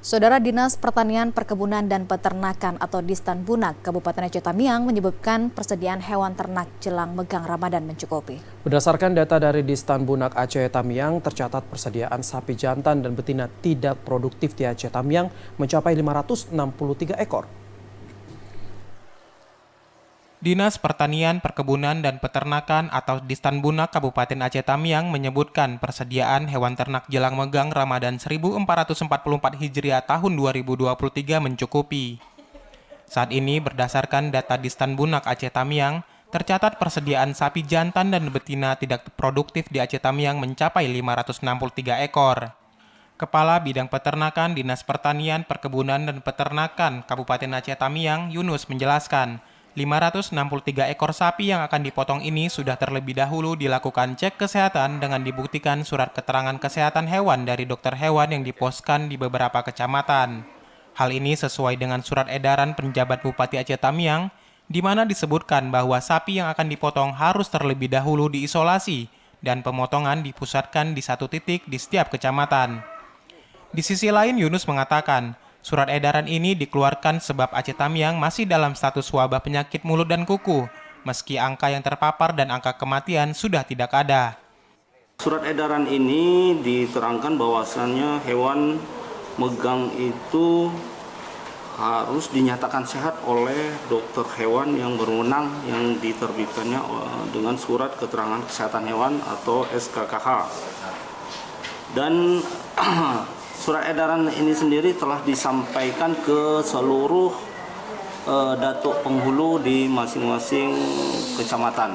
Saudara Dinas Pertanian, Perkebunan, dan Peternakan atau Distan Bunak Kabupaten Aceh Tamiang menyebutkan persediaan hewan ternak jelang megang Ramadan mencukupi. Berdasarkan data dari Distan Bunak Aceh Tamiang, tercatat persediaan sapi jantan dan betina tidak produktif di Aceh Tamiang mencapai 563 ekor. Dinas Pertanian, Perkebunan, dan Peternakan atau Distan Bunak Kabupaten Aceh Tamiang menyebutkan persediaan hewan ternak jelang megang Ramadan 1444 Hijriah tahun 2023 mencukupi. Saat ini berdasarkan data Distan Bunak Aceh Tamiang, tercatat persediaan sapi jantan dan betina tidak produktif di Aceh Tamiang mencapai 563 ekor. Kepala Bidang Peternakan Dinas Pertanian, Perkebunan, dan Peternakan Kabupaten Aceh Tamiang, Yunus menjelaskan, 563 ekor sapi yang akan dipotong ini sudah terlebih dahulu dilakukan cek kesehatan dengan dibuktikan surat keterangan kesehatan hewan dari dokter hewan yang diposkan di beberapa kecamatan. Hal ini sesuai dengan surat edaran penjabat Bupati Aceh Tamiang, di mana disebutkan bahwa sapi yang akan dipotong harus terlebih dahulu diisolasi dan pemotongan dipusatkan di satu titik di setiap kecamatan. Di sisi lain, Yunus mengatakan, surat edaran ini dikeluarkan sebab Aceh Tamiang masih dalam status wabah penyakit mulut dan kuku, meski angka yang terpapar dan angka kematian sudah tidak ada. Surat edaran ini diterangkan bahwasannya hewan megang itu harus dinyatakan sehat oleh dokter hewan yang berwenang yang diterbitkannya dengan surat keterangan kesehatan hewan atau SKKH. Dan surat edaran ini sendiri telah disampaikan ke seluruh datuk penghulu di masing-masing kecamatan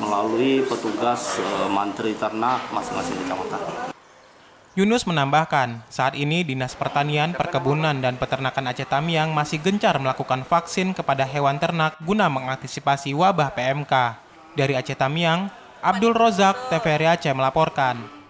melalui petugas mantri ternak masing-masing kecamatan. Yunus menambahkan, saat ini Dinas Pertanian, Perkebunan, dan Peternakan Aceh Tamiang masih gencar melakukan vaksin kepada hewan ternak guna mengantisipasi wabah PMK. Dari Aceh Tamiang, Abdul Rozak, TVRI Aceh melaporkan.